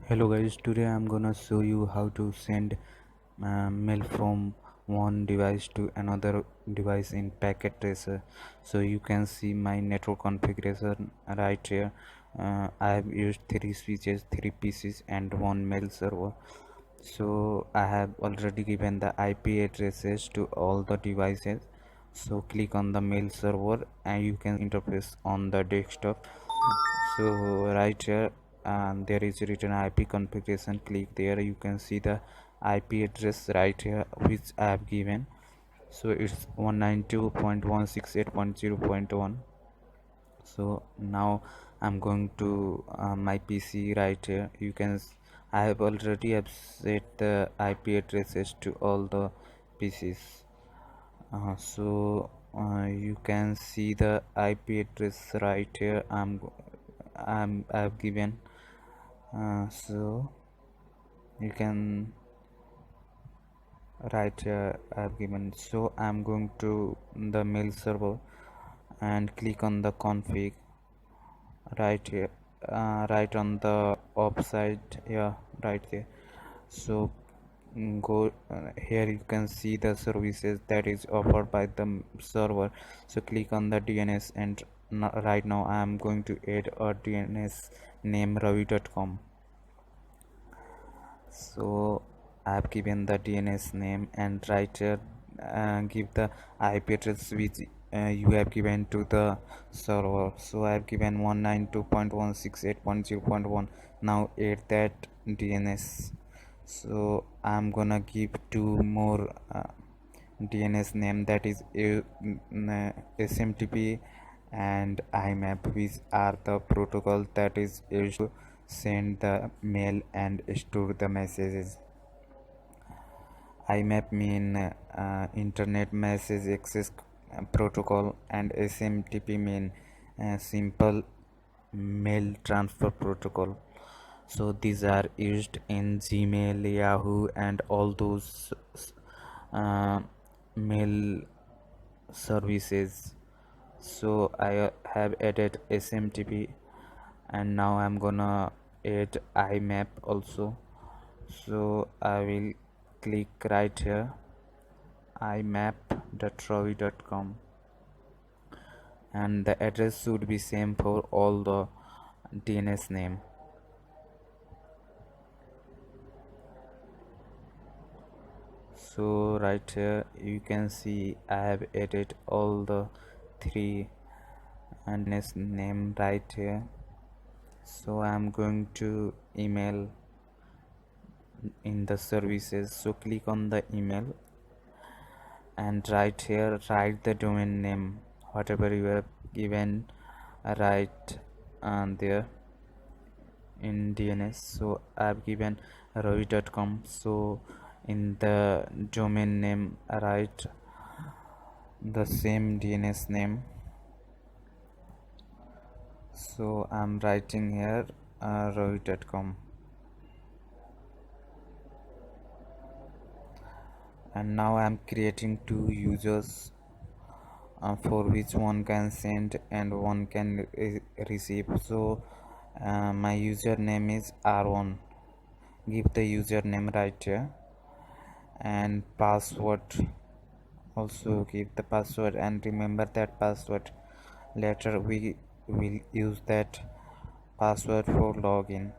Hello guys, today I'm gonna show you how to send mail from one device to another device in packet tracer. So you can see my network configuration right here. I have used 3 switches, 3 PCs and one mail server. So I have already given the IP addresses to all the devices. So click on the mail server and you can interface on the desktop. So right here there is written IP configuration. Click there, you can see the IP address right here which I have given. So it's 192.168.0.1. so now I'm going to my PC right here. I have already have set the IP addresses to all the PCs. You can see the IP address right here. I've given. So you can write I've given. So I'm going to the mail server and click on the config right here, right on the offside, yeah, right there. So go here, you can see the services that is offered by the server. So click on the DNS and right now I am going to add a DNS name ravi.com. So I have given the DNS name and right here give the IP address which you have given to the server. So I have given 192.168.0.1. now add that DNS. So I'm gonna give two more DNS name, that is SMTP and IMAP, which are the protocol that is used to send the mail and store the messages. IMAP mean Internet Message Access Protocol and SMTP mean Simple Mail Transfer Protocol. So these are used in Gmail, Yahoo and all those uh, mail services. So I have added SMTP and now I'm gonna add IMAP also. So I will click right here imap.ravi.com and the address should be same for all the DNS name. So right here you can see I have added all the three DNS name right here. So I'm going to email in the services. So click on the email and right here write the domain name whatever you have given, right there in DNS. So I've given ravi.com. So in the domain name write the same DNS name. So I'm writing here ravi.com and now I'm creating two users for which one can send and one can receive. So my username is R1. Give the username right here and password, also give the password and remember that password. Later we will use that password for login.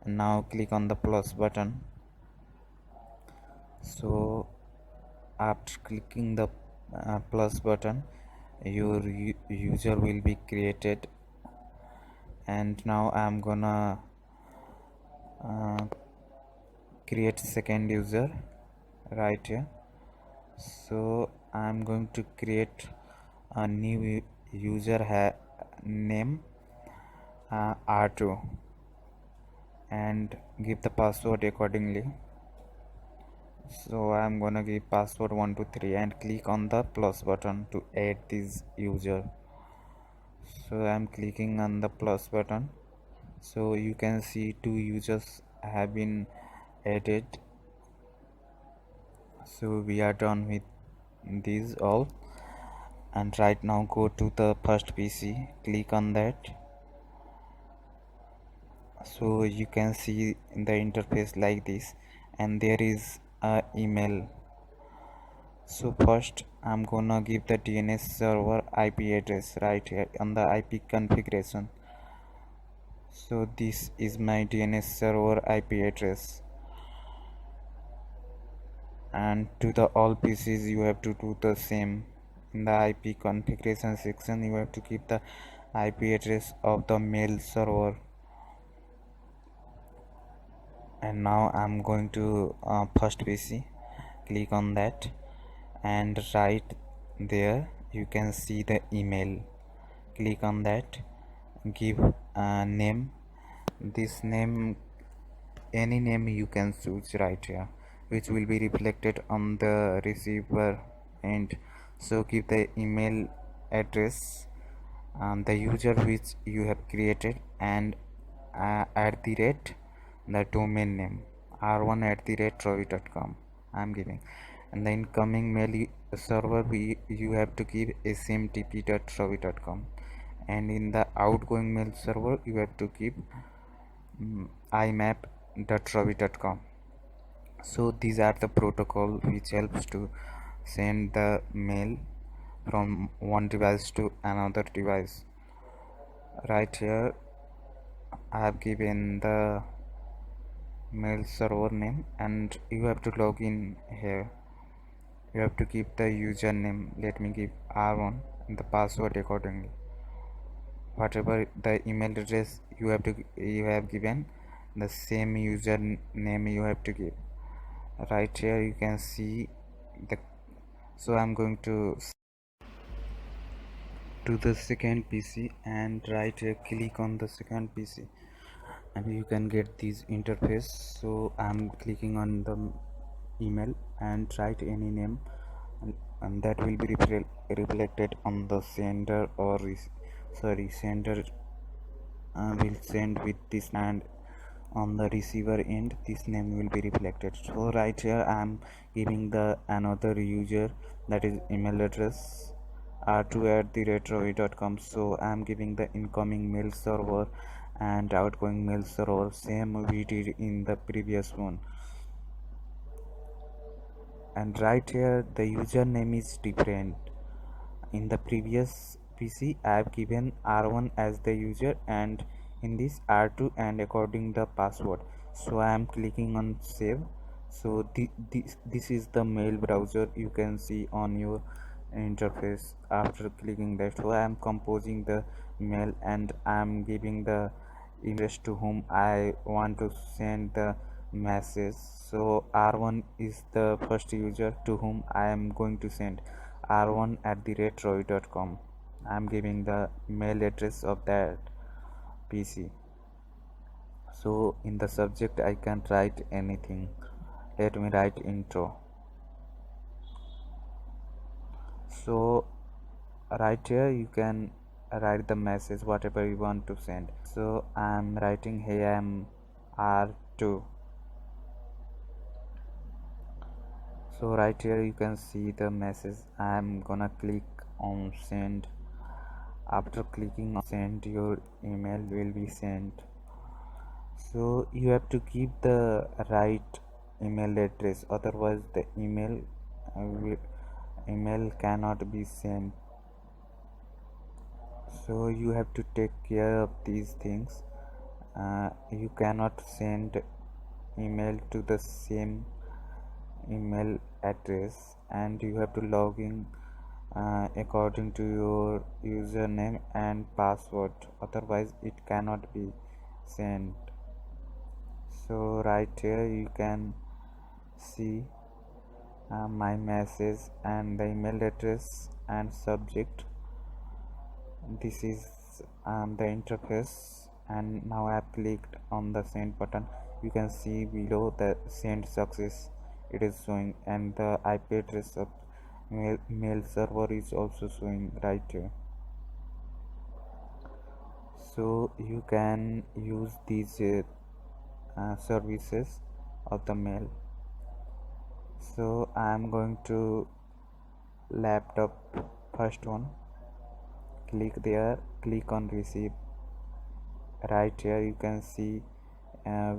And now click on the plus button. So after clicking the plus button, your user will be created and now I'm gonna create second user right here. So I'm going to create a new user name R2 and give the password accordingly. So I'm gonna give password 123 and click on the plus button to add this user. So I'm clicking on the plus button. So you can see two users have been added. So we are done with these all, and right now go to the first PC, click on that. So you can see in the interface like this, and there is a email. So first I'm gonna give the DNS server IP address right here on the IP configuration. So this is my DNS server IP address, and to the all PCs you have to do the same. In the IP configuration section you have to keep the IP address of the mail server. And now I'm going to first PC, click on that, and right there you can see the email. Click on that, give a name. This name, any name you can choose right here, which will be reflected on the receiver end. So give the email address, the user which you have created, and at the rate the domain name r1 at the rate rovi.com I'm giving. And the incoming mail server you have to give smtp.rovi.com, and in the outgoing mail server you have to keep imap.rovi.com. So these are the protocol which helps to send the mail from one device to another device. Right here I have given the mail server name, and you have to log in here. You have to keep the username. Let me give r1 and the password accordingly. Whatever the email address you have given, the same username you have to give. Right here you can see the. So I'm going to the second PC, and right here click on the second PC, and you can get this interface. So I'm clicking on the email and write any name, and that will be reflected on the sender, or sender will send with this, and on the receiver end this name will be reflected. So right here I am giving the another user, that is email address r2 at the rate.com. So I am giving the incoming mail server and outgoing mail server, same we did in the previous one. And right here the username is different. In the previous PC I have given r1 as the user, and in this r2 and according the password. So I am clicking on save. So this is the mail browser you can see on your interface after clicking that. So I am composing the mail, and I am giving the address to whom I want to send the message. So r1 is the first user to whom I am going to send r1 at the rate rovi.com. I'm giving the mail address of that PC. So in the subject I can write anything. Let me write intro. So right here you can write the message whatever you want to send. So I'm writing hey I'm r2. So right here you can see the message. I'm gonna click on send. After clicking on send, your email will be sent. So you have to keep the right email address, otherwise the email cannot be sent. So you have to take care of these things. You cannot send email to the same email address, and you have to log in according to your username and password, otherwise it cannot be sent. So right here you can see my message and the email address and subject. This is the interface, and now I have clicked on the send button. You can see below the send success it is showing, and the IP address of mail server is also showing right here. So you can use these services of the mail. So I am going to laptop first one. Click there, click on receive. Right here you can see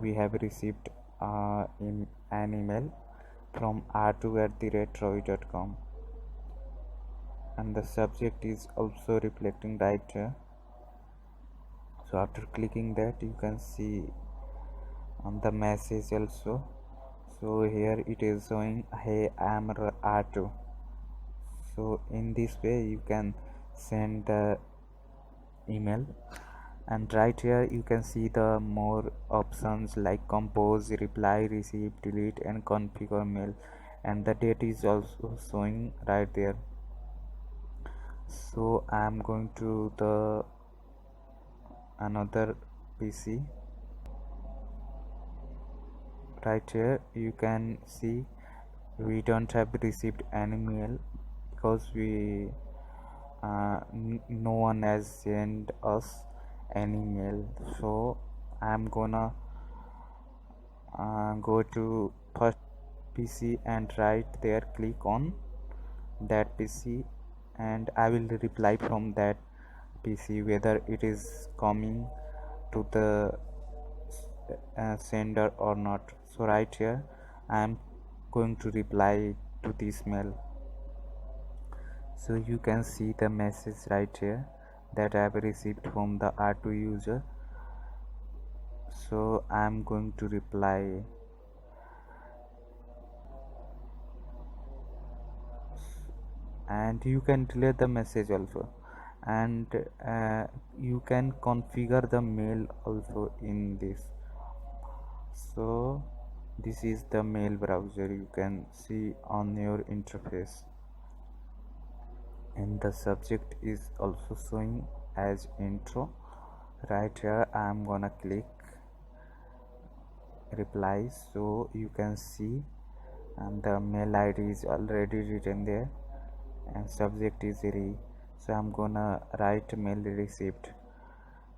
we have received an email from r2@roy.com, and the subject is also reflecting right here. So after clicking that, you can see on the message also. So here it is showing, hey, I am R2. So in this way you can send the email, and right here you can see the more options like compose, reply, receive, delete, and configure mail, and the date is also showing right there. So I am going to the another PC. Right here you can see we don't have received any mail because no one has sent us any mail. So I'm gonna go to first PC, and right there click on that PC, and I will reply from that PC whether it is coming to the sender or not. So right here I am going to reply to this mail. So you can see the message right here that I have received from the R2 user. So I am going to reply, and you can delete the message also, and you can configure the mail also in this. So this is the mail browser you can see on your interface, and the subject is also showing as intro. Right here I am gonna click reply, so you can see, and the mail ID is already written there, and subject is re. So I'm gonna write mail received,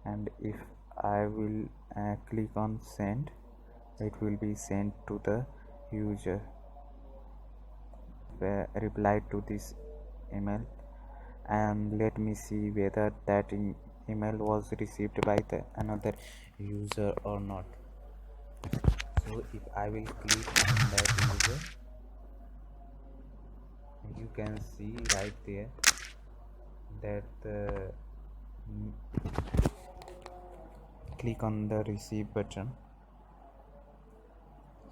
and if I will click on send, it will be sent to the user. Reply to this email, and let me see whether that email was received by the another user or not. So if I will click on that user, you can see right there that click on the receive button.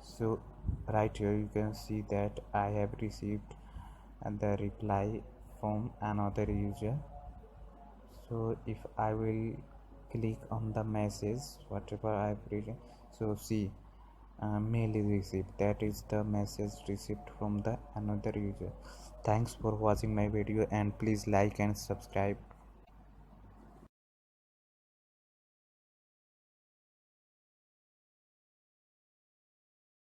So right here you can see that I have received the reply from another user. So if I will click on the message whatever I have written, so see, mail is received. That is the message received from the another user. Thanks for watching my video, and please like and subscribe.